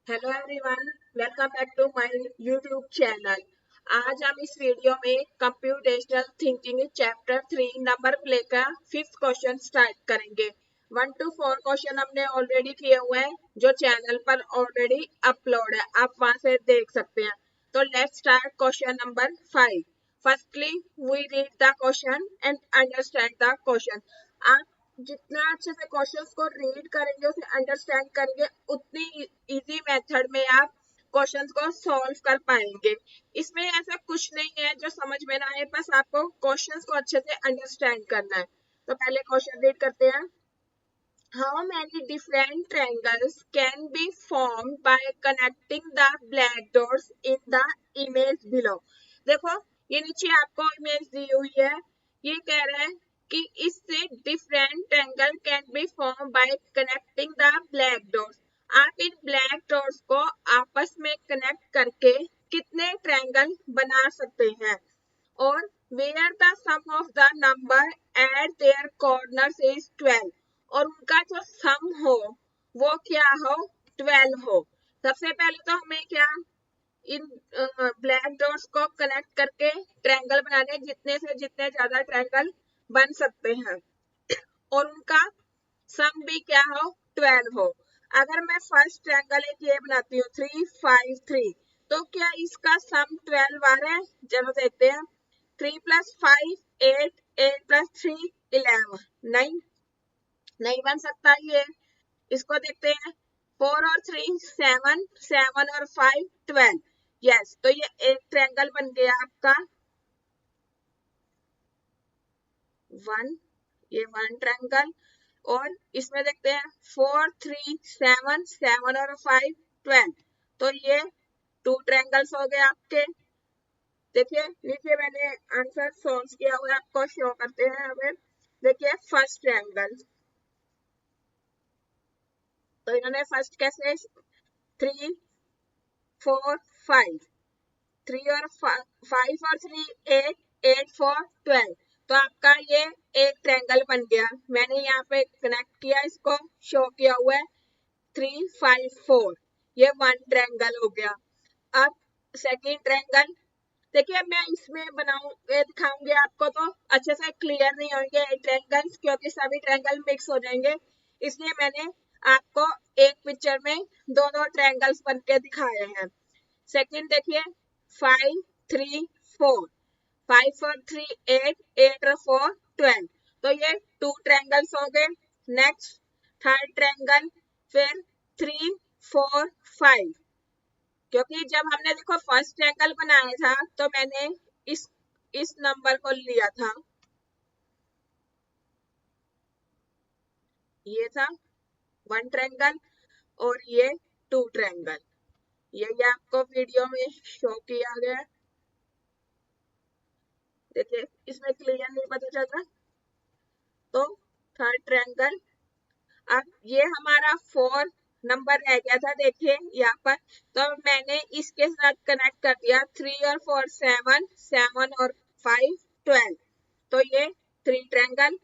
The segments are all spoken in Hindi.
Hello everyone, welcome back to my YouTube channel. आज हम इस वीडियो में computational thinking chapter 3 number play का 5th क्वेश्चन स्टार्ट करेंगे। 1 to 4 क्वेश्चन हमने ऑलरेडी किए हुए हैं जो चैनल पर ऑलरेडी अपलोड है, आप वहां से देख सकते हैं। तो let's start question number 5। Firstly we read the question and understand the question. आप जितना अच्छे से क्वेश्चंस को रीड करेंगे, उसे अंडरस्टैंड करेंगे, उतनी इजी मेथड में आप क्वेश्चंस को सॉल्व कर पाएंगे। इसमें ऐसा कुछ नहीं है जो समझ में ना आए, बस आपको क्वेश्चंस को अच्छे से अंडरस्टैंड करना है। तो पहले क्वेश्चन रीड करते हैं। How many different triangles can be formed by connecting the black dots in the image below? देखो, ये नीचे आपको इमेज दी हुई है। ये कह रहा है कि इससे different triangle can be form by connecting the black dots. आप इन ब्लैक डॉट्स को आपस में कनेक्ट करके कितने ट्रायंगल बना सकते हैं? और where the sum of the number at their corners is 12, और उनका जो सम हो वो क्या हो? 12 हो। सबसे पहले तो हमें क्या इन ब्लैक डॉट्स को कनेक्ट करके ट्रायंगल बनाने, जितने से जितने ज्यादा ट्रायंगल बन सकते हैं, और उनका सम भी क्या हो? 12 हो। अगर मैं फर्स्ट ट्रायंगल एक ये बनाती हूँ 3 5 3, तो क्या इसका सम 12 आ रहा है? चलो देखते हैं। 3 + 5 8, 8 + 3 11, नहीं बन सकता ये। इसको देखते हैं। 4 और 3 7, 7 और 5 12। यस, तो ये एक ट्रायंगल बन गया आपका 1, ये 1 ट्रायंगल। और इसमें देखते हैं 4 3 7, 7 और 5 12, तो ये 2 ट्रायंगल्स हो गए आपके। देखिए नीचे मैंने आंसर सोल्व किया हुआ है, आपको शो करते हैं। हमें देखिए फर्स्ट ट्रायंगल, तो इन्होंने फर्स्ट कैसे 3 4 5, 3 और 5 और 3 8, 8 4 12, तो आपका ये एक ट्रायंगल बन गया। मैंने यहाँ पे कनेक्ट किया, इसको शो किया हुआ है 3 5 4, ये 1 ट्रायंगल हो गया। अब सेकेंड ट्रायंगल देखिए, मैं इसमें दिखाऊंगी आपको, तो अच्छे से क्लियर नहीं होंगे ट्रायंगल्स, क्योंकि सभी ट्रायंगल मिक्स हो जाएंगे। इसलिए मैंने आपको एक पिक्चर में दो ट्रायंगल्स बन के दिखाए हैं। सेकंड देखिए 5 3 4, 5 और 3 8, 8 और 4 12, तो ये 2 ट्रायंगल्स हो गए। नेक्स्ट थर्ड ट्रायंगल, फिर 3 4 5, क्योंकि जब हमने देखो फर्स्ट ट्रायंगल बनाया था तो मैंने इस नंबर को लिया था, ये था 1 ट्रायंगल और ये 2 ट्रायंगल। ये आपको वीडियो में शो किया गया है। देखिए इसमें क्लियर नहीं पता चल रहा, तो थर्ड ट्रायंगल। अब ये हमारा 4 नंबर रह गया था, देखिए यहाँ पर, तो मैंने इसके साथ कनेक्ट कर दिया 3 और 4 7, 7 और 5 12, तो ये 3 ट्रायंगल।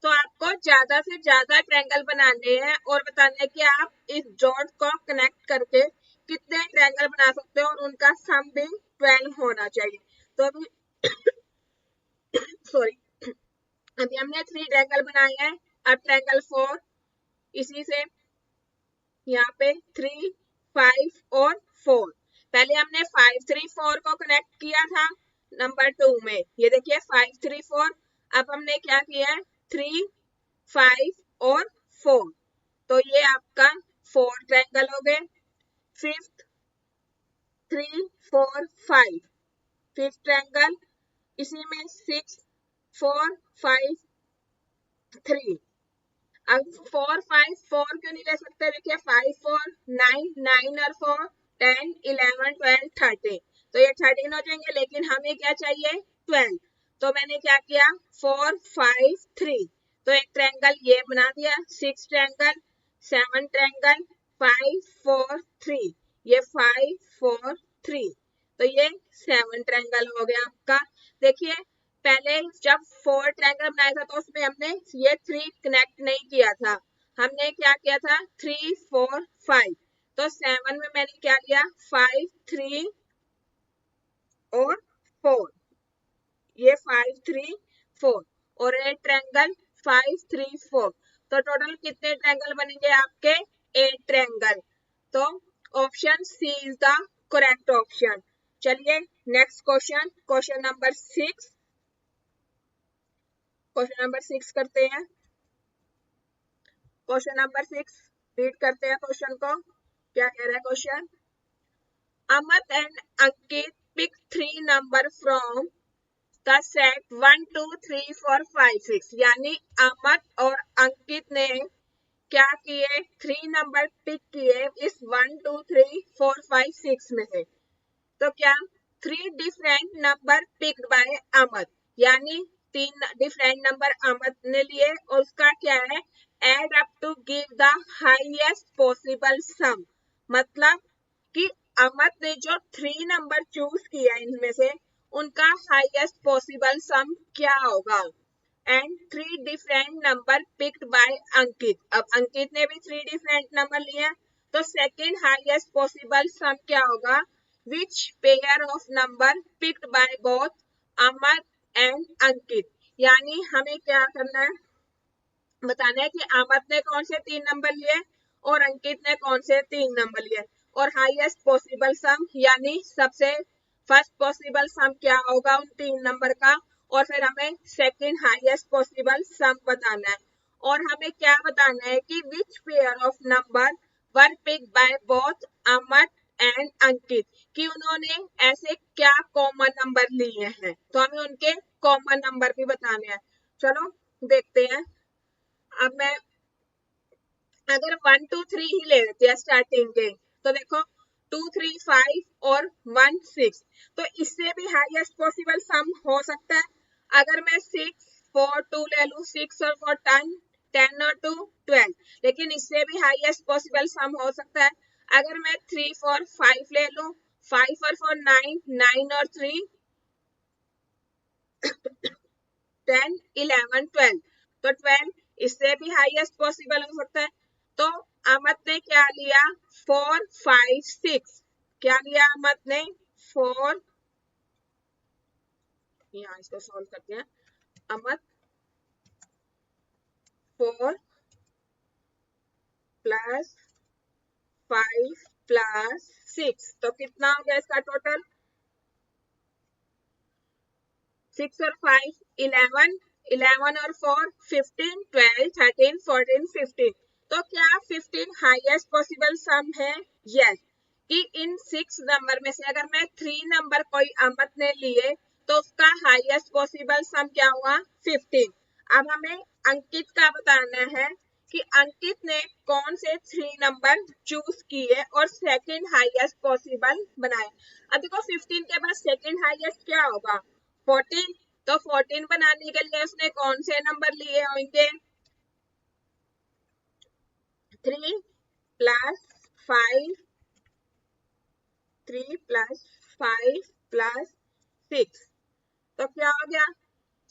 तो आपको ज्यादा से ज्यादा ट्रायंगल बनाने हैं और बताना है कि आप इस डॉट को कनेक्ट करके कितने ट्रायंगल बना सकते हो, और उनका सम भी 12 होना चाहिए। तो अभी सॉरी, अभी हमने 3 ट्रायंगल बनाए हैं। अब ट्रायंगल 4, इसी से यहाँ पे 3 5 और 4, पहले हमने 5 3 4 को कनेक्ट किया था नंबर 2 में। ये देखिए 5 3 4, अब हमने क्या किया है 3 5 और 4, तो ये आपका 4 ट्रायंगल हो गए। फिफ्थ 3 4 5, फिफ्थ ट्रायंगल, इसी में 6 4 5 3। अब 4 5 4 क्यों नहीं ले सकते? देखिए 5 4 9, 9 और 4 10 11 12 13, तो ये 13 हो जाएंगे, लेकिन हमें क्या चाहिए 12। तो मैंने क्या किया 4 5 3, तो एक ट्रायंगल ये बना दिया। 6 ट्रायंगल, 7 ट्रायंगल, 5 4 3, ये 5 4 3, तो ये 7 ट्रायंगल हो गया आपका। देखिए पहले जब 4 ट्रायंगल बनाया था तो उसमें हमने ये 3 कनेक्ट नहीं किया था, हमने क्या किया था 3 4 5, तो 7 में मैंने क्या लिया 5 3 और 4, ये 5 3 4 और ये ट्रायंगल 5 3 4, तो टोटल कितने ट्रायंगल बनेंगे आपके 8 ट्रायंगल। तो option C is the correct option. चलिए next question, question number 6, question number 6 करते हैं। क्वेश्चन नंबर 6 रीड करते हैं क्वेश्चन को। क्या कह रहा है question? Amit and Ankit pick 3 number from the set 1 2 3 4 5 6, यानी अमित और अंकित ने क्या किए 3 नंबर पिक किए इस 1 2 3 4 5 6 में से। तो क्या 3 different number picked bye Amit, यानी 3 डिफरेंट नंबर अमित ने लिए और उसका क्या है add up to give the highest possible sum, मतलब कि अमित ने जो 3 नंबर चूज किया इनमें से उनका हाईएस्ट पॉसिबल सम क्या होगा। And 3 different number picked by Ankit, अब अंकित ने भी 3 डिफरेंट नंबर लिए तो सेकंड हाईएस्ट पॉसिबल सम क्या होगा, which pair of number picked by both Amit and Ankit, यानी हमें क्या करना है बताना है कि अमित ने कौन से 3 नंबर लिए और अंकित ने कौन से 3 नंबर लिए और हाईएस्ट पॉसिबल सम, यानी सबसे फर्स्ट पॉसिबल सम क्या होगा उन 3 नंबर का, और फिर हमें सेकंड हाईएस्ट पॉसिबल सम बताना है। और हमें क्या बताना है कि which pair of number were picked by both Amit and Ankit, कि उन्होंने ऐसे क्या कॉमन नंबर लिए हैं, तो हमें उनके कॉमन नंबर भी बताने हैं। चलो देखते हैं। अब मैं अगर 1 2 3 ही ले लेते हैं स्टार्टिंग के, तो देखो 2 3 5 और 1 6, तो इससे भी हाईएस्ट पॉसिबल सम हो सकता है। अगर मैं 6 4 2 ले लूं, 6 और 4 10, 10 और 2 12, लेकिन इससे भी हाईएस्ट पॉसिबल सम हो सकता है। अगर मैं 3 4 5 ले लूं, 5 और 4 9, 9 और 3 10 11 12, तो 12 इससे भी हाईएस्ट पॉसिबल हो सकता है। तो अमित ने क्या लिया 4 5 6, क्या लिया अमित ने 4, यहाँ इसको सॉल्व करते हैं। अमित 4 प्लस 5 प्लस 6, तो कितना हो गया इसका टोटल 6 और 5 11, 11 और 4 15, 12 13 14 15, तो क्या 15 हाईएस्ट पॉसिबल सम है? यस, कि इन 6 नंबर में से अगर मैं 3 नंबर कोई अमित ने लिए तो उसका हाईएस्ट पॉसिबल सम क्या हुआ 15। अब हमें अंकित का बताना है कि अंकित ने कौन से 3 नंबर चूज किए और सेकंड हाईएस्ट पॉसिबल बनाए। अब देखो 15 के बाद सेकंड हाईएस्ट क्या होगा 14, तो 14 बनाने के लिए उसने कौन से नंबर लिए होंगे 3 प्लस 5, 3 प्लस 5 प्लस 6, तो क्या हो गया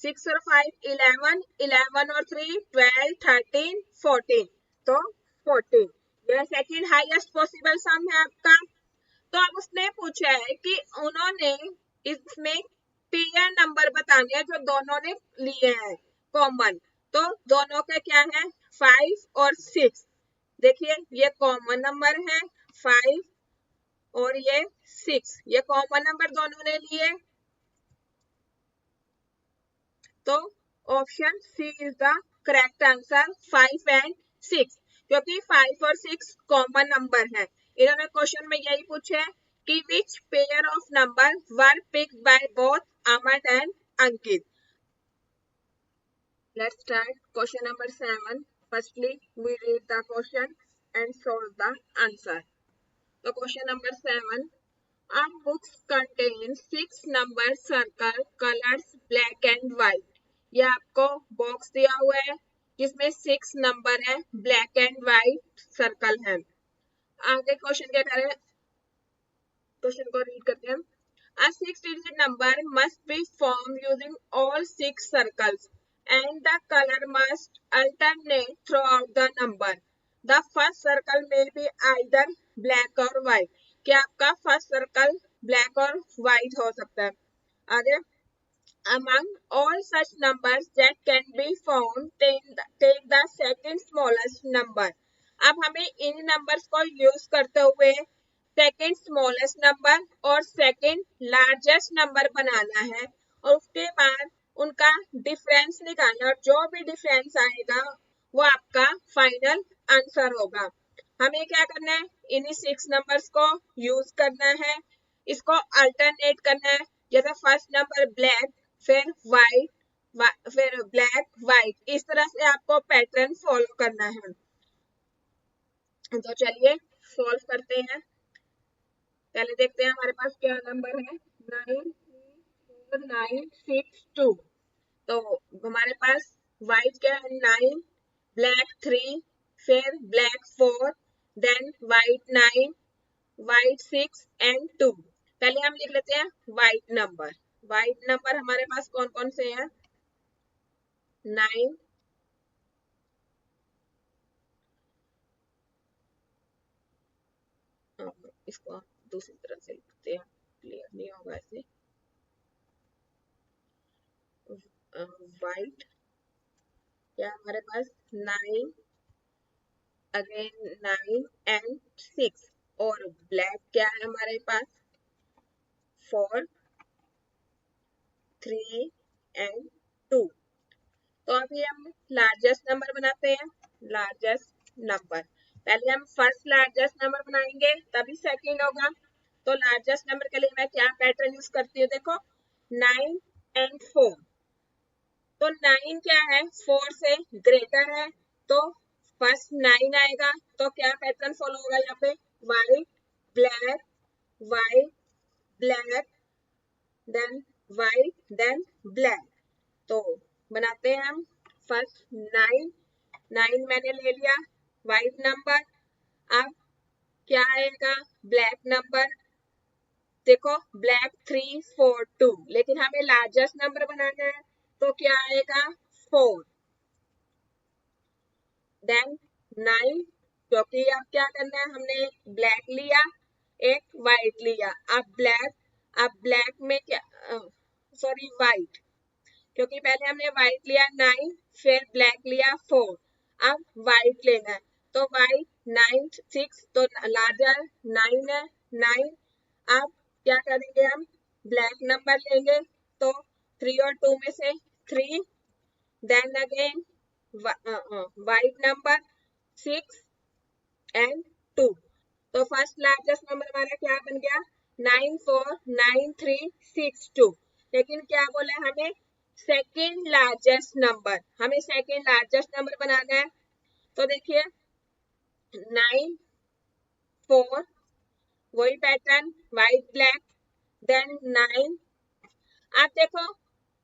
6 और 5 11, 11 और 3 12 13 14, तो 14, यह सेकंड हाईएस्ट पॉसिबल सम है आपका। तो अब उसने पूछा है कि उन्होंने इसमें पेयर नंबर बताने हैं जो दोनों ने लिए हैं कॉमन, तो दोनों के क्या है 5 और 6, देखिए ये कॉमन नंबर है 5 और ये 6, ये कॉमन नंबर दोनों ने लिए, तो option C is the correct answer 5 and 6, क्योंकि 5 और 6 कॉमन नंबर है। इन्होंने क्वेश्चन में यही पूछा है कि which pair of number were picked by both Amit and Ankit. Let's start question number 7। Firstly we read the question and solve the answer. तो question number 7, a book contains 6 number circle colors black and white, ये आपको बॉक्स दिया हुआ है जिसमें 6 नंबर है, ब्लैक एंड व्हाइट सर्कल है। आगे क्वेश्चन क्या करें, क्वेश्चन को रीड करते हैं। A 6-digit number must be formed using all 6 circles and the color must alternate throughout the number, the first circle में बी आइदर ब्लैक और व्हाइट, क्या आपका फर्स्ट सर्कल ब्लैक और व्हाइट हो सकता है। आगे, among all such numbers that can be found, take the second smallest number। अब हमें इन नंबर्स को यूज करते हुए सेकेंड स्मॉलेस्ट नंबर और सेकेंड लार्जेस्ट नंबर बनाना है और उसके बाद उनका डिफरेंस निकालना, और जो भी डिफरेंस आएगा वो आपका फाइनल आंसर होगा। हमें क्या करना है, इन्हीं 6 नंबर्स को यूज करना है, इसको अल्टरनेट करना है। जैसे फर्स्ट नंबर ब्लैक, फिर व्हाइट, फिर ब्लैक व्हाइट, इस तरह से आपको पैटर्न फॉलो करना है। तो चलिए सॉल्व करते हैं। पहले देखते हैं हमारे पास क्या नंबर है, 94962। तो हमारे पास व्हाइट क्या है 9, ब्लैक 3, फिर black 4, then white 9, white 6 and 2। पहले हम लिख लेते हैं व्हाइट नंबर। व्हाइट नंबर हमारे पास कौन कौन से हैं, 9, इसको दूसरी तरह से लिखते हैं, क्लियर नहीं होगा ऐसे। व्हाइट क्या हमारे पास 9, अगेन 9 एंड 6, और ब्लैक क्या है हमारे पास 4, 3 एंड 2। तो अभी हम लार्जेस्ट नंबर बनाते हैं। लार्जेस्ट नंबर, पहले हम फर्स्ट लार्जेस्ट नंबर बनाएंगे तभी सेकंड होगा। तो लार्जेस्ट नंबर के लिए मैं क्या पैटर्न यूज करती हूँ, देखो 9 एंड 4। तो 9 क्या है 4 से ग्रेटर है, तो फर्स्ट 9 आएगा। तो क्या पैटर्न फॉलो होगा यहाँ पे, white black, white black, then white, then black. तो बनाते हैं हम फर्स्ट 9, 9 मैंने ले लिया व्हाइट नंबर। अब क्या आएगा ब्लैक नंबर, देखो ब्लैक 3 4 2, लेकिन हमें लार्जेस्ट नंबर बनाना है तो क्या आएगा 4, देन 9, क्योंकि अब क्या करना है, हमने एक ब्लैक लिया एक व्हाइट लिया। अब ब्लैक में क्या, सॉरी व्हाइट, क्योंकि पहले हमने व्हाइट लिया 9, फिर ब्लैक लिया 4, अब व्हाइट लेना है। तो व्हाइट 9 6, तो लार्जर 9 है 9। अब क्या करेंगे, हम ब्लैक नंबर लेंगे, तो 3 और 2 में से 3, then again white number 6 and 2। तो फर्स्ट लार्जेस्ट नंबर हमारा क्या बन गया 949362। लेकिन क्या बोला हमें, सेकेंड लार्जेस्ट नंबर, हमें सेकेंड लार्जेस्ट नंबर बनाना है। तो देखिए 9 4, वही पैटर्न व्हाइट ब्लैक, देन 9। आप देखो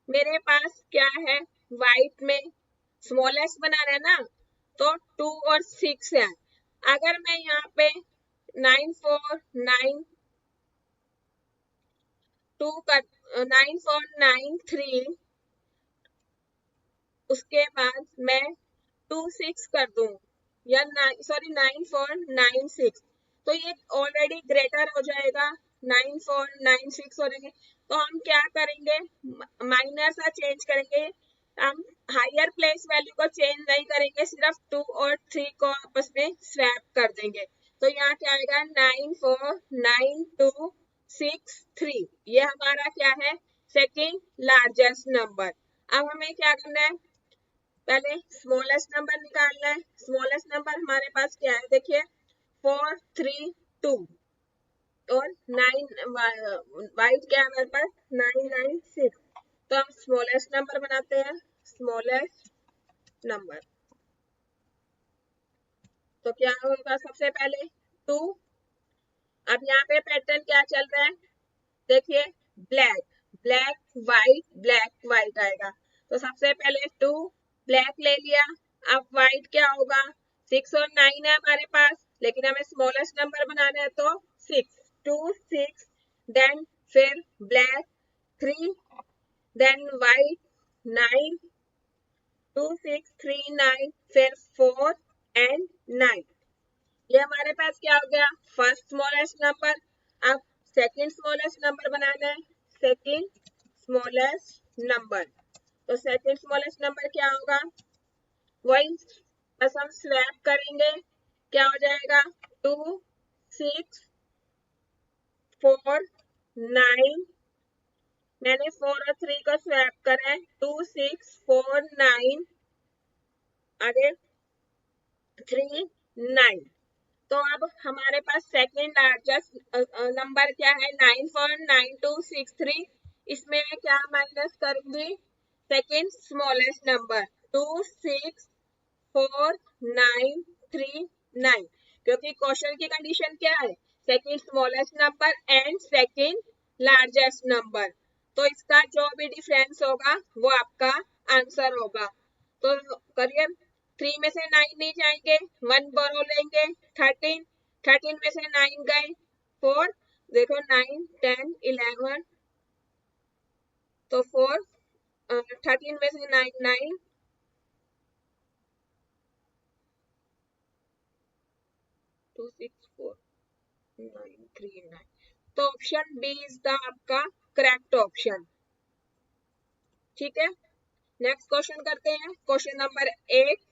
मेरे पास क्या है, व्हाइट में स्मॉलेस्ट बनाना है ना, तो 2 और 6 है। अगर मैं यहाँ पे 9493, उसके बाद मैं 26 कर दूं, या 9496, तो ये ऑलरेडी ग्रेटर हो जाएगा 9496 हो जाएंगे। तो हम क्या करेंगे, माइनर सा चेंज करेंगे, हम हायर प्लेस वैल्यू को चेंज नहीं करेंगे, सिर्फ 2 और 3 को आपस में स्वैप कर देंगे। तो यहाँ क्या आएगा 949263, ये हमारा क्या है सेकेंड लार्जेस्ट नंबर। अब हमें क्या करना है, पहले स्मॉलेस्ट नंबर निकालना है। स्मॉलेस्ट नंबर हमारे पास क्या है, देखिए 432, और 9 व्हाइट क्या है हमारे पास 996। तो हम स्मॉलेस्ट नंबर बनाते हैं, स्मॉलेस्ट नंबर। तो क्या होगा सबसे पहले 2। अब यहाँ पे पैटर्न क्या चल रहा है, देखिए black black white, black white आएगा। तो सबसे पहले 2 ब्लैक ले लिया। अब व्हाइट क्या होगा, 6 और 9 है हमारे पास, लेकिन हमें स्मॉलेस्ट नंबर बनाना है तो 6, 2 6, देन फिर ब्लैक 3, देन व्हाइट 9, 2 6 3 9, फिर 4 एंड 9। ये हमारे पास क्या हो गया, फर्स्ट स्मॉलेस्ट नंबर। अब सेकंड स्मॉलेस्ट नंबर बनाना है, सेकंड स्मॉलेस्ट नंबर। तो सेकंड स्मॉलेस्ट नंबर क्या होगा, वही बस हम स्वैप करेंगे, क्या हो जाएगा 2 6 4 9। मैंने 4 और 3 को स्वैप करा है, 2 6 4 9 आगे 3 9। तो अब हमारे पास सेकेंड लार्जेस्ट नंबर क्या है, 9.9263। इसमें मैं क्या माइनस करूंगी, सेकेंड स्मॉलेस्ट नंबर 264,939, क्योंकि क्वेश्चन की कंडीशन क्या है, second smallest number and second largest number. तो इसका जो भी डिफरेंस होगा वो आपका आंसर होगा। तो करिए, 3 में से 9 नहीं जाएंगे, 1 बोरो लेंगे, 13 13 में से 9 गए 4, देखो 9 10 11, तो 4 13 में से 9 9 2 6 4 9 3 9। तो ऑप्शन बी इज द आपका करेक्ट ऑप्शन। ठीक है, नेक्स्ट क्वेश्चन करते हैं, क्वेश्चन नंबर 8।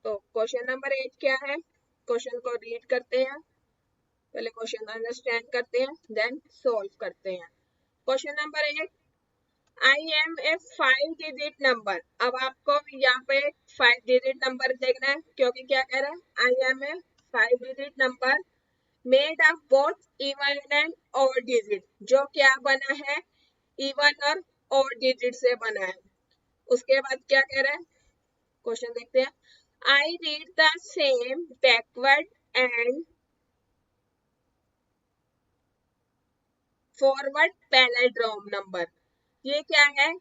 तो क्वेश्चन नंबर 8 क्या है, क्वेश्चन को रीड करते हैं, पहले क्वेश्चन अंडरस्टैंड करते हैं देन सॉल्व करते हैं। Question number 8, I am a 5 digit number. अब आपको यहाँ पे 5 डिजिट नंबर देखना है, क्योंकि क्या कह रहा है, I am a 5 digit number made of both even and odd digit, जो क्या बना है, इवन और ऑड डिजिट से बना है। उसके बाद क्या कह रहा है, क्वेश्चन देखते हैं, I read the same backward and forward palindrome number. ये क्या है,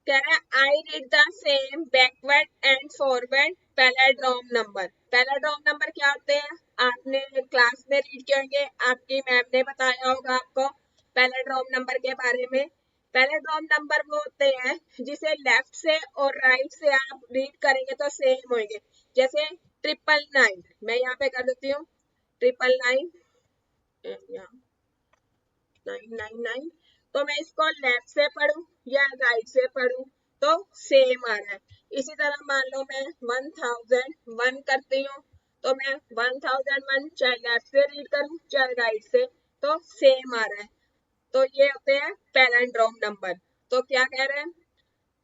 कह रहा है I read the same backward and forward palindrome number. Palindrome number क्या होते हैं, आपने क्लास में रीड किए होंगे, आपकी मैम ने बताया होगा आपको पैलेंड्रोम नंबर के बारे में। पैलेंड्रोम नंबर वो होते हैं जिसे लेफ्ट से और राइट से आप रीड करेंगे तो सेम होंगे। जैसे 999, मैं यहाँ पे कर देती हूँ 999 999, तो मैं इसको लेफ्ट से पढ़ूं या राइट से पढ़ूं तो सेम आ रहा है। इसी तरह मान लो मैं 1001 करती हूँ, तो मैं 1001 चाहे लेफ्ट से रीड करूं चाहे राइट से तो सेम आ रहा है। तो ये होते हैं पैलेंड्रोम नंबर। तो क्या कह रहे हैं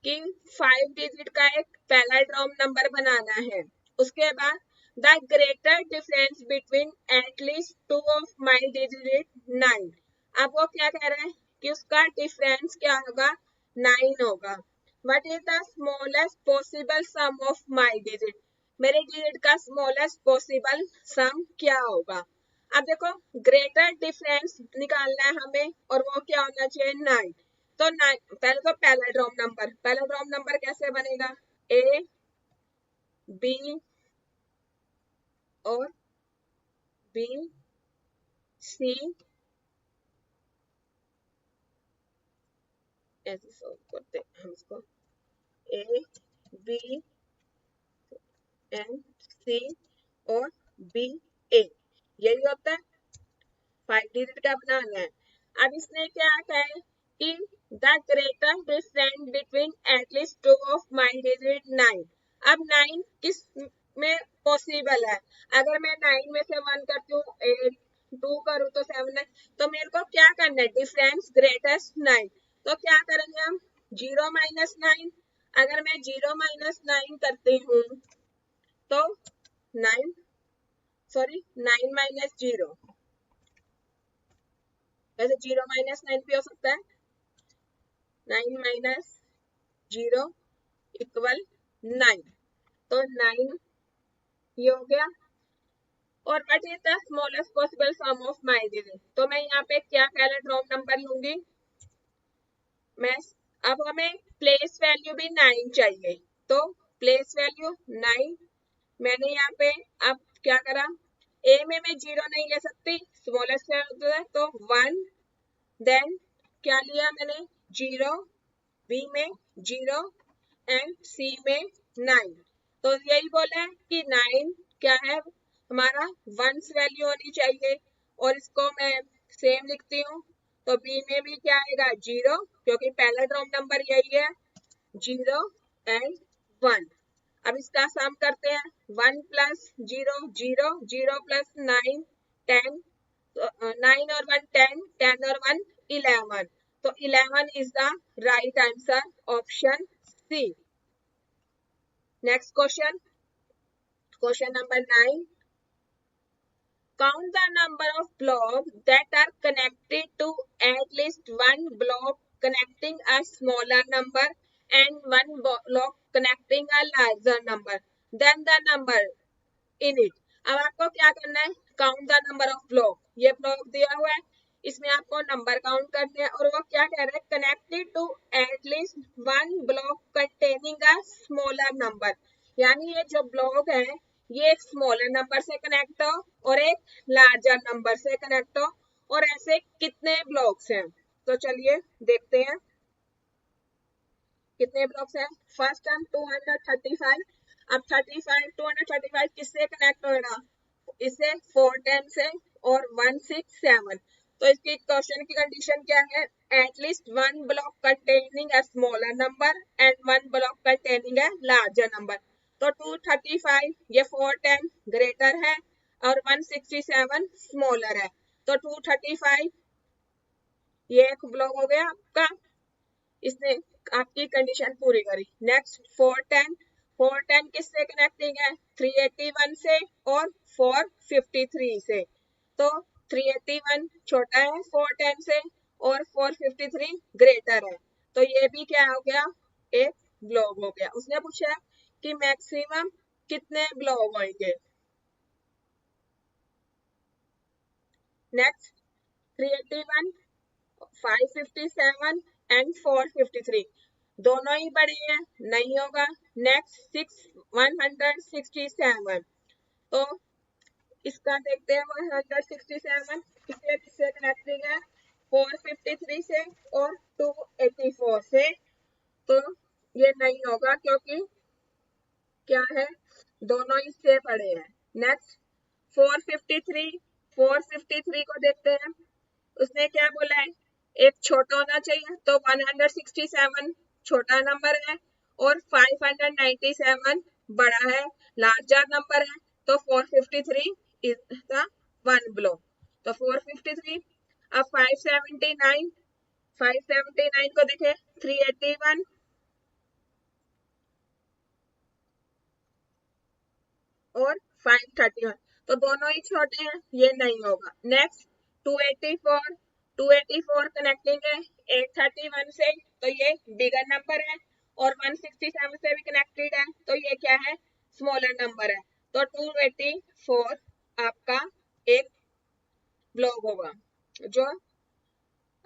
कि 5 डिजिट का एक पैलेंड्रोम नंबर बनाना है। उसके बाद the greater difference between at least 2 of my digit 9। अब वो क्या कह रहे हैं कि उसका डिफरेंस क्या होगा, 9 होगा। What is the smallest possible sum of my digit, मेरे डिजिट का स्मॉलेस्ट पॉसिबल सम क्या होगा। अब देखो, ग्रेटर डिफरेंस निकालना है हमें और वो क्या होना चाहिए, 9। तो 9, पहले तो पैलेंड्रोम नंबर कैसे बनेगा, ए बी और बी सी, ऐसे सॉल्व करते हैं हम इसको, ए बी एंड सी और बी ए, यही होता है 5 डिजिट का बनाना है। अब इसने क्या कहा है कि the greater difference between at least 2 of my digit 9। अब 9 किस में पॉसिबल है, अगर मैं 9 में से 1 करती हूँ 8, 2 करूँ तो 7 है, तो मेरे को क्या करना है, डिफरेंस ग्रेटेस्ट 9। तो क्या करेंगे हम, 0 माइनस 9। अगर मैं 0 माइनस 9 करती हूँ तो 9 सॉरी 9 माइनस 0, वैसे 0 माइनस 9 भी हो सकता है, 9 माइनस 0 इक्वल 9, तो 9 ये हो गया। और what is the smallest possible sum of my digit, तो मैं यहाँ पे क्या पैलेंड्रोम नंबर लूंगी, मैं अब हमें प्लेस वैल्यू भी 9 चाहिए, तो प्लेस वैल्यू 9 मैंने यहाँ पे, अब क्या करा, ए में मैं 0 नहीं ले सकती, स्मॉलेस्ट है तो 1, देन क्या लिया मैंने 0, बी में 0 एंड सी में 9। तो यही बोला है कि 9 क्या है हमारा वंस वैल्यू होनी चाहिए, और इसको मैं सेम लिखती हूँ। तो बी में भी क्या आएगा 0, क्योंकि पहला ड्रॉप नंबर यही है 0 एंड 1। अब इसका सम करते हैं, 1 प्लस 0 0, 0 प्लस 9 10, 9 और 1 10, 10 और 1 11। तो 11 is the right answer, option C. Next question, question number 9, count the number of blocks that are connected to at least one block connecting a smaller number and one block connecting a larger number, then the number in it। अब आपको क्या करना है, count the number of block. ये ब्लॉक दिया हुआ है, इसमें आपको नंबर काउंट करने हैं, और वो क्या कह रहा है, connected to at least one block containing a smaller number. यानी ये जो ब्लॉक है ये एक स्मॉलर नंबर से कनेक्ट हो और एक लार्जर नंबर से कनेक्ट हो, और ऐसे कितने ब्लॉक्स हैं। तो चलिए देखते हैं कितने ब्लॉक्स हैं। फर्स्ट हम 235, अब 35 235 किससे कनेक्ट होगा, इससे 410 से और 167। तो इसकी क्वेश्चन की कंडीशन क्या है, at least one block containing a smaller number and one block containing a larger number. तो 235 ये 410 ग्रेटर है और 167 स्मॉलर है। तो 235 ये एक ब्लॉक हो गया आपका, इसने आपकी कंडीशन पूरी करी। नेक्स्ट 410, 410 किससे कनेक्टिंग है, 381 से और 453 से। तो 381 छोटा है 410 से और 453 ग्रेटर है, तो ये भी क्या हो गया, एक ब्लॉक हो गया। उसने पूछा कि मैक्सिमम कितने ब्लॉक होंगे। नेक्स्ट 381, 557 एंड 453 दोनों ही बड़े हैं, नहीं होगा। नेक्स्ट 167, तो इसका देखते हैं 167 किससे कनेक्टिंग है, 453 से और 284 से। तो ये नहीं होगा क्योंकि क्या है, दोनों इससे बड़े हैं। नेक्स्ट 453, 453 को देखते हैं, उसने क्या बोला है, एक छोटा होना चाहिए, तो 167 छोटा नंबर है और 597 बड़ा है, लार्जर नंबर है। तो 453 इज द वन ब्लॉक। तो 453, अब 579, 579 को देखें, 381 और 531, तो दोनों ही छोटे हैं, ये नहीं होगा। नेक्स्ट 284, 284 कनेक्टिंग है 831 से, तो ये बिगर नंबर है, और 167 से भी कनेक्टेड है, तो ये क्या है, स्मॉलर नंबर है। तो 284 आपका एक ब्लॉक होगा जो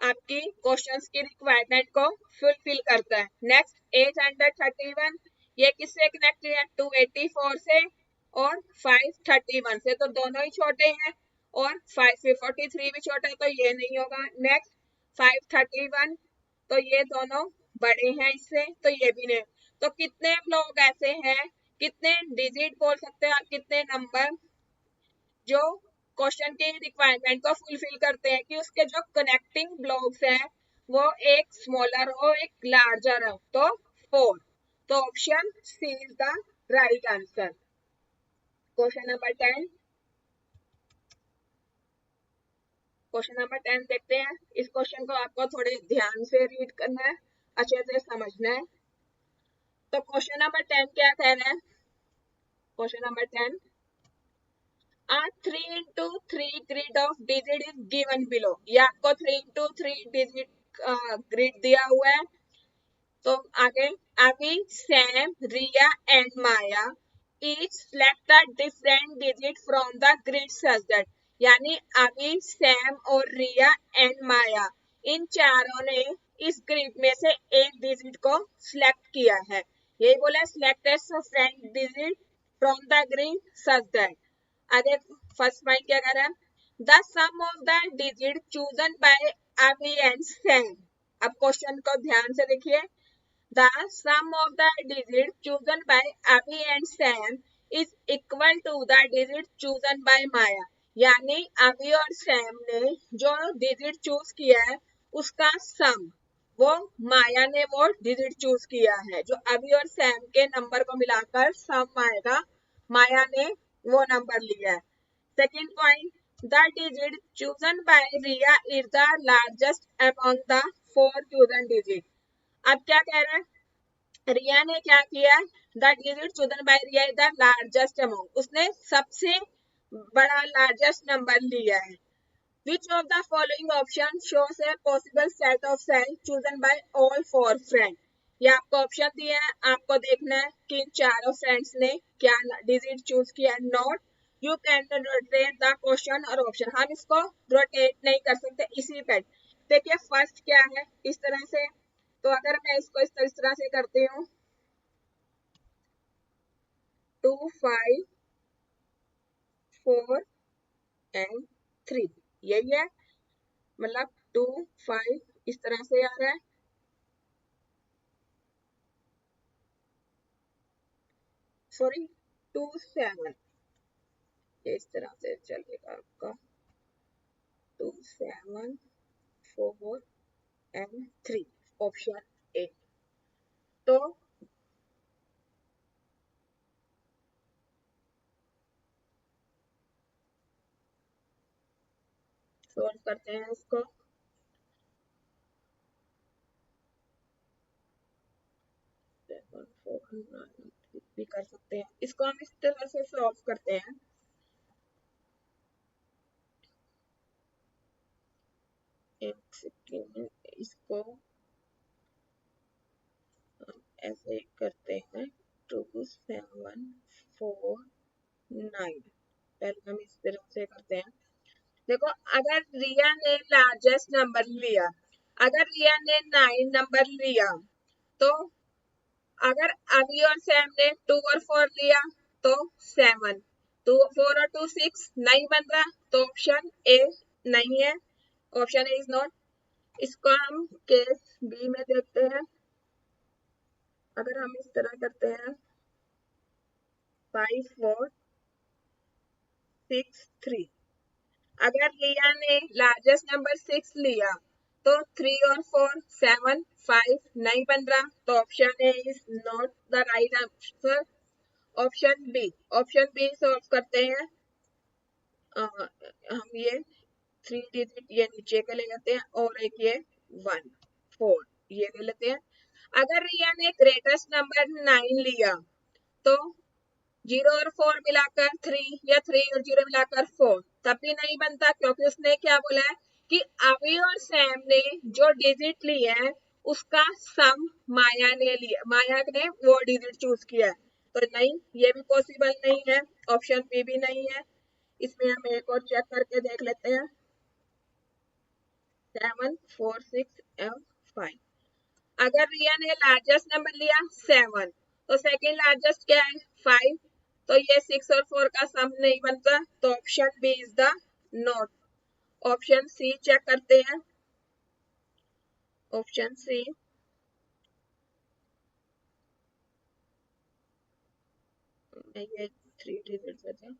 आपकी क्वेश्चंस की रिक्वायरमेंट को फुलफिल करता है। नेक्स्ट 831, ये किससे कनेक्टेड है, 284 से और 531 से, तो दोनों ही छोटे हैं, और 543 भी छोटा है, तो ये नहीं होगा। नेक्स्ट 531, तो ये दोनों बड़े हैं इससे, तो ये भी नहीं। तो कितने लोग ऐसे हैं, कितने डिजिट बोल सकते हैं आप, कितने नंबर जो क्वेश्चन की रिक्वायरमेंट को फुलफिल करते हैं कि उसके जो कनेक्टिंग ब्लॉक्स हैं वो एक स्मॉलर हो एक लार्जर हो, तो 4। तो option C is the right answer. Question number 10, question number 10 देखते हैं। इस क्वेश्चन को आपको थोड़े ध्यान से रीड करना है, अच्छे से समझना है। तो क्वेश्चन नंबर 10 क्या कह रहा है, question number 10, a 3 into 3 grid of digit is given below। ये आपको 3 into 3 digit ग्रिड दिया हुआ है। तो आगे, Abhi Sam Riya and Maya each select a different digit from the grid such that, यानी अभी सैम और रिया एंड माया इन चारों ने इस ग्रिड में से एक डिजिट को सिलेक्ट किया है। यही बोला, select a different digit from the grid such that। आगे फर्स्ट पॉइंट क्या कर रहा है, the sum of the digit chosen by Abhi and Sam. अब क्वेश्चन को ध्यान से देखिए, The sum of the digits chosen by Abhi and Sam is equal to the digit chosen by Maya. यानी अभी और सैम ने जो डिजिट चूज किया है उसका सम वो माया ने वो डिजिट चूज किया है। जो अभी और सैम के नंबर को मिलाकर सम आएगा, माया ने वो नंबर लिया है। Second point, the digit chosen by Riya is the largest among the four chosen digits। अब क्या कह रहा है, रिया ने क्या किया, the digit chosen by Riya is the largest amount, उसने सबसे बड़ा लार्जेस्ट नंबर लिया है। Which of the following option shows a possible set of cell chosen by all four friend. ये आपको ऑप्शन दिया है, आपको देखना है कि इन चारों फ्रेंड्स ने क्या डिजिट चूज किया। Note, you can rotate the question और ऑप्शन, हम इसको रोटेट नहीं कर सकते इसी पे। देखिए फर्स्ट क्या है, इस तरह से, तो अगर मैं इसको इस तरह से करती हूँ 2 5 4 एंड 3, यही है, मतलब 2 5 इस तरह से आ रहा है, सॉरी 2 7, ये इस तरह से चलेगा आपका 2 7 4 एंड 3, ऑप्शन ए। तो सॉल्व करते हैं इसको। 7 4 9 भी कर सकते हैं इसको, हम इस तरह से सॉल्व करते हैं। एक सेकेंड, इसको ऐसे करते हैं 2 7 4 9, पहले हम इस तरह से करते हैं। देखो अगर रिया ने लार्जेस्ट नंबर लिया, अगर रिया ने 9 नंबर लिया, तो अगर अभी और सैम ने 2 और 4 लिया तो 7, 2 4 और 2 6 नहीं बन रहा, तो ऑप्शन ए नहीं है, ऑप्शन ए इज नॉट। इसको हम केस बी में देखते हैं। अगर हम इस तरह करते हैं 5 4 6 3, अगर रिया ने लार्जेस्ट नंबर 6 लिया तो 3 और 4 7 5 नहीं बन रहा, तो option A is not the right answer, option B. Option B solve करते हैं। हम ये 3 डिजिट ये नीचे के ले लेते हैं और एक ये 1 4 ये ले लेते हैं। अगर रिया ने ग्रेटेस्ट नंबर 9 लिया तो 0 और 4 मिलाकर 3 या 3 और 0 मिलाकर 4, तब भी नहीं बनता, क्योंकि उसने क्या बोला है कि अभी और सैम ने जो डिजिट लिए हैं उसका सम माया ने लिया, माया ने वो डिजिट चूज किया है, तो नहीं, ये भी पॉसिबल नहीं है, ऑप्शन बी भी नहीं है। इसमें हम एक और चेक करके देख लेते हैं 7 4 6 और 5। अगर रिया ने लार्जेस्ट नंबर लिया 7, तो सेकेंड लार्जेस्ट क्या है 5, तो ये 6 और 4 का सम नहीं बनता, तो option B is the not. Option C check करते हैं। ऑप्शन सी, ये 3 डिजिट लेते हैं,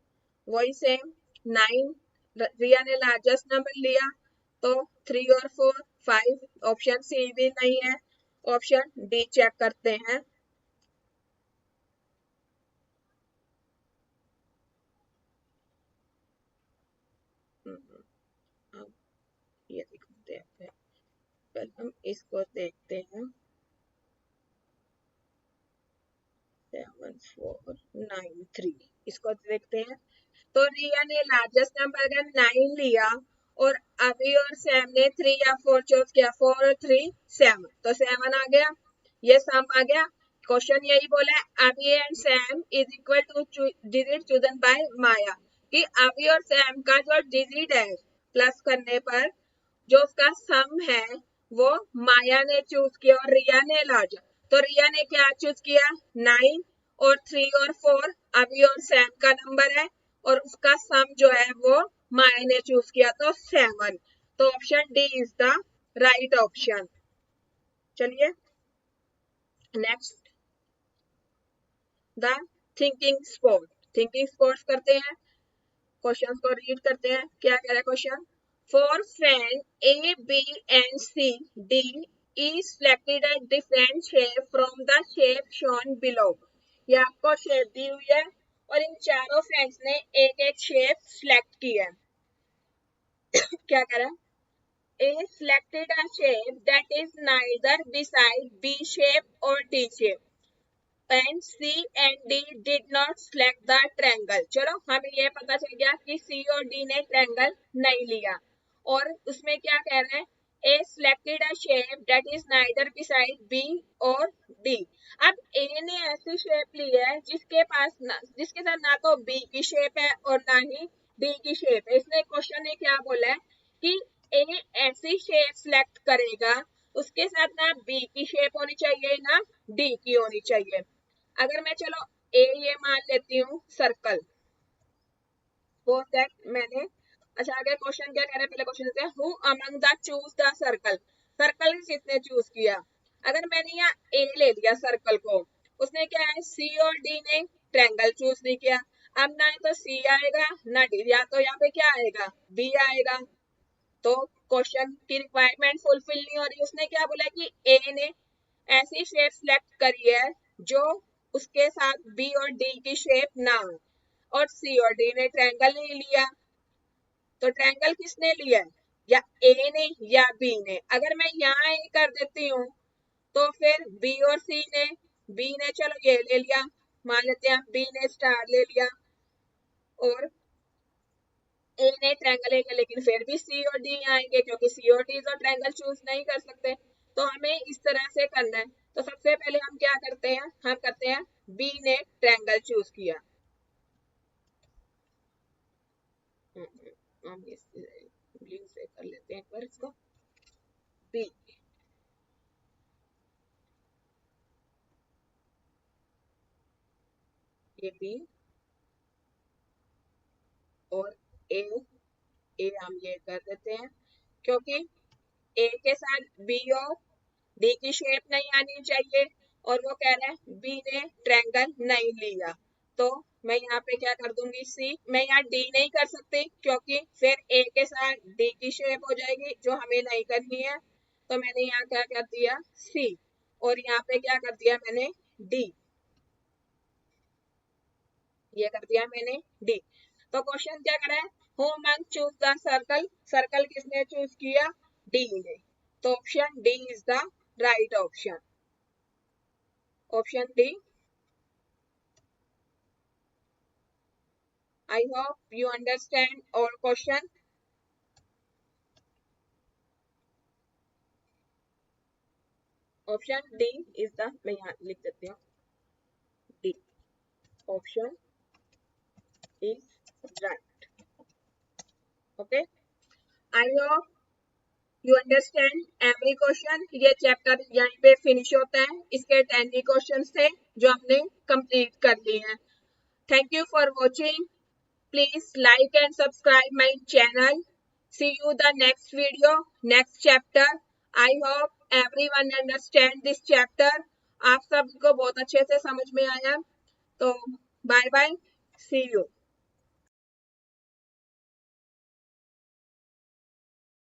वही सेम 9, रिया ने लार्जेस्ट नंबर लिया तो 3 और 4 5, ऑप्शन सी भी नहीं है, ऑप्शन डी चेक करते हैं। अब ये दिखाते हैं, पहले हम इसको देखते हैं 7 4 9 3, इसको देखते हैं। तो रिया ने लार्जेस्ट नंबर अगर 9 लिया और अभी और सैम ने 3 या 4 चूज किया, 4 और 3 7, तो 7 आ गया, ये सम आ गया। क्वेश्चन यही बोला है अभी and sum is equal to digit chosen by Maya, कि अभी और सैम का जो डिजिट है प्लस करने पर जो उसका सम है वो माया ने चूज किया और रिया ने लार्ज, तो रिया ने क्या चूज किया 9, और 3 और 4 अभी और सैम का नंबर है, और उसका सम जो है वो माया ने चूज किया तो 7, तो option D is the right option. चलिए next the thinking sport. Thinking sports करते हैं, क्वेश्चन को रीड करते हैं। क्या कह रहा है question? For friend A B and C D is selected a different shape from the shape shown below। ये आपको शेप दी हुई है और इन चारों फ्रेंड्स ने एक एक शेप सिलेक्ट की है। क्या कह रहा है? A selected a shape that is neither beside B shape or D shape and C and D did not select the triangle। चलो हमें ये पता चल गया कि C और D ने ट्रायंगल नहीं लिया। और उसमें क्या कह रहे हैं? A selected a shape that is neither beside B और D। अब A ने ऐसी शेप ली है जिसके साथ ना तो B की शेप है और ना ही D की शेप है। इसने क्वेश्चन ने क्या बोला है कि A ऐसी शेप सिलेक्ट करेगा उसके साथ ना B की शेप होनी चाहिए ना D की होनी चाहिए। अगर मैं चलो ए ये मान लेती हूँ सर्कल, सपोज दैट मैंने, अच्छा आगे क्वेश्चन क्या कह रहे हैं? पहले क्वेश्चन देते हैं, who among the choose the circle. Circle किसने चूज किया? अगर मैंने यहाँ ए ले लिया सर्कल को, उसने क्या है सी और डी ने ट्रायंगल चूज नहीं किया। अब ना तो सी आएगा ना डी, या तो यहाँ पे क्या आएगा बी आएगा। तो क्वेश्चन की रिक्वायरमेंट फुलफिल नहीं हो रही। उसने क्या बोला कि ए ने ऐसी शेप सिलेक्ट करी है जो उसके साथ बी और डी की शेप ना हो, और सी और डी ने ट्रायंगल नहीं लिया। तो ट्रायंगल किसने लिया है? या ए ने या बी ने। अगर मैं यहाँ ए कर देती हूँ तो फिर बी और सी ने, बी ने चलो ये ले लिया, मान लेते हैं बी ने स्टार ले लिया और ए ने ट्रायंगल लेगा, लेकिन फिर भी सी और डी आएंगे क्योंकि सी और डी तो ट्रायंगल चूज नहीं कर सकते। तो हमें इस तरह से करना है। तो सबसे पहले हम क्या करते हैं? हम करते हैं बी ने ट्रायंगल चूज किया। हम इस ब्लू से कर लेते हैं एक बार इसको। बी, ये बी और ए, हम ये कर देते हैं क्योंकि ए के साथ बी और डी की शेप नहीं आनी चाहिए और वो कह रहा है बी ने ट्रायंगल नहीं लिया। तो मैं यहाँ पे क्या कर दूंगी सी। मैं यहाँ डी नहीं कर सकती क्योंकि फिर ए के साथ डी की शेप हो जाएगी जो हमें नहीं करनी है। तो मैंने यहाँ क्या कर दिया सी और यहाँ पे क्या कर दिया मैंने डी, ये कर दिया मैंने डी। तो क्वेश्चन क्या कर रहा है? Who among choose the circle. Circle किसने चूज किया? डी ने। तो option D is the right option. Option D. I hope you understand all question। Option D is the, मैं यहाँ लिख देती हूँ D, option is right. Okay, I hope you understand every question. ये चैप्टर यहीं पे फिनिश होता है। इसके 10 क्वेश्चन थे जो हमने कंप्लीट कर लिए हैं। Thank you for watching. Please like and subscribe my channel। See you the next video, next chapter। I hope everyone understand this chapter। आप सबको बहुत अच्छे से समझ में आया। तो बाय बाय, see you।